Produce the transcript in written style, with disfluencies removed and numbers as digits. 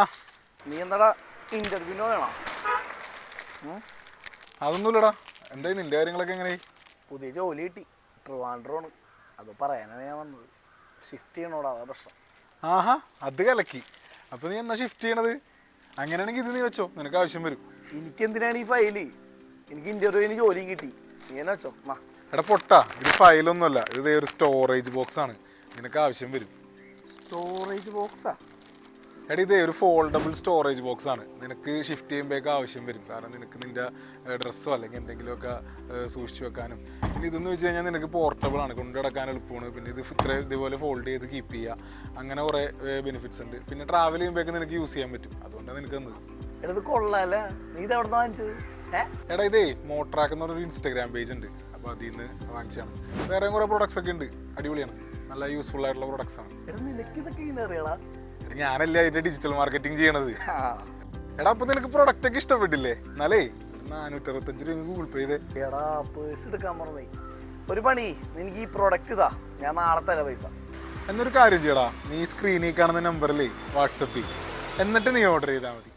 ആ നീ എന്താടാ ഇന്റർവ്യൂവിന് വേണോ? അതൊന്നുമില്ലടാ. എന്തായി നിന്റെ കാര്യങ്ങളൊക്കെ എങ്ങനെ? പുതിയ ജോലി കിട്ടി, ട്രിവാൻഡ്രമാണ്. അത് പറയാനാണ് ഞാൻ വന്നത്. ഷിഫ്റ്റ് ചെയ്യണോടാ, അതാ പ്രശ്നം. ആഹാ, അത് കലക്കി. അപ്പൊ നീ എന്നാ ഷിഫ്റ്റ് ചെയ്യണത്? അങ്ങനെയാണെങ്കിൽ ഇത് നീ വെച്ചോ, നിനക്ക് ആവശ്യം വരും. എനിക്കെന്തിനാണ് ഈ ഫയല്? എനിക്ക് ഇന്റർവ്യൂവിന് ജോലിയും കിട്ടി. നീ തന്നെ വെച്ചോ. എടാ പൊട്ടാ, ഇത് ഫയലൊന്നുമല്ല, ഇത് ഒരു സ്റ്റോറേജ് ബോക്സ് ആണ്. നിനക്ക് ആവശ്യം വരും. സ്റ്റോറേജ് ബോക്സാ? എടാ ഇതേ ഒരു ഫോൾഡബിൾ സ്റ്റോറേജ് ബോക്സ് ആണ്. നിനക്ക് ഷിഫ്റ്റ് ചെയ്യുമ്പോഴേക്ക് ആവശ്യം വരും. കാരണം നിനക്ക് നിന്റെ ഡ്രസ്സോ അല്ലെങ്കിൽ എന്തെങ്കിലുമൊക്കെ സൂക്ഷിച്ചു വെക്കാനും. പിന്നെ ഇതെന്ന് വെച്ച് കഴിഞ്ഞാൽ നിനക്ക് പോർട്ടബിൾ ആണ്, കൊണ്ടു നടക്കാൻ എളുപ്പമാണ്. പിന്നെ ഇത് ഇതേപോലെ ഫോൾഡ് ചെയ്ത് കീപ്പ് ചെയ്യുക, അങ്ങനെ കുറേ ബെനിഫിറ്റ്സ് ഉണ്ട്. പിന്നെ ട്രാവൽ ചെയ്യുമ്പോഴേക്ക് നിനക്ക് യൂസ് ചെയ്യാൻ പറ്റും. അതുകൊണ്ടാണ് നിനക്ക് തന്നത്. എടാ ഇത് കൊള്ളാല്ലേ, നീ ഇത് എവിടെ നിന്ന് വാങ്ങിച്ചത്? എടാ ഇതേ മോട്രാക്ക് എന്ന് പറഞ്ഞൊരു ഇൻസ്റ്റാഗ്രാം പേജ് ഉണ്ട്, അപ്പോൾ അതിൽ നിന്ന് വാങ്ങിച്ചാണ്. വേറെ കുറേ പ്രൊഡക്ട്സ് ഒക്കെ ഉണ്ട്, അടിപൊളിയാണ്, നല്ല യൂസ്ഫുൾ ആയിട്ടുള്ള പ്രൊഡക്ട്സ് ആണ്. എടാ നിനക്ക് ഇതൊക്കെ ഇങ്ങനെ അറിയടാ? ഞാനല്ലേ അതിന്റെ ഡിജിറ്റൽ മാർക്കറ്റിംഗ് ചെയ്യണത്. എടാ അപ്പൊ നിനക്ക് പ്രൊഡക്റ്റ് ഒക്കെ ഇഷ്ടപ്പെട്ടില്ലേ? എന്നാലേ 465 രൂപ ഗൂഗിൾ പേ ചെയ്തേ. എടാ പേഴ്സ് എടുക്കാൻ പറഞ്ഞേ. ഒരു പണി, എനിക്ക് ഈ പ്രൊഡക്റ്റ് ഇതാ, ഞാൻ നാളെ തരാം പൈസ. എന്നൊരു കാര്യം ചെയ്യടാ, നീ സ്ക്രീനിൽ കാണുന്ന നമ്പറിലേ വാട്സപ്പ് ചെയ്യും, എന്നിട്ട് നീ ഓർഡർ ചെയ്താൽ മതി.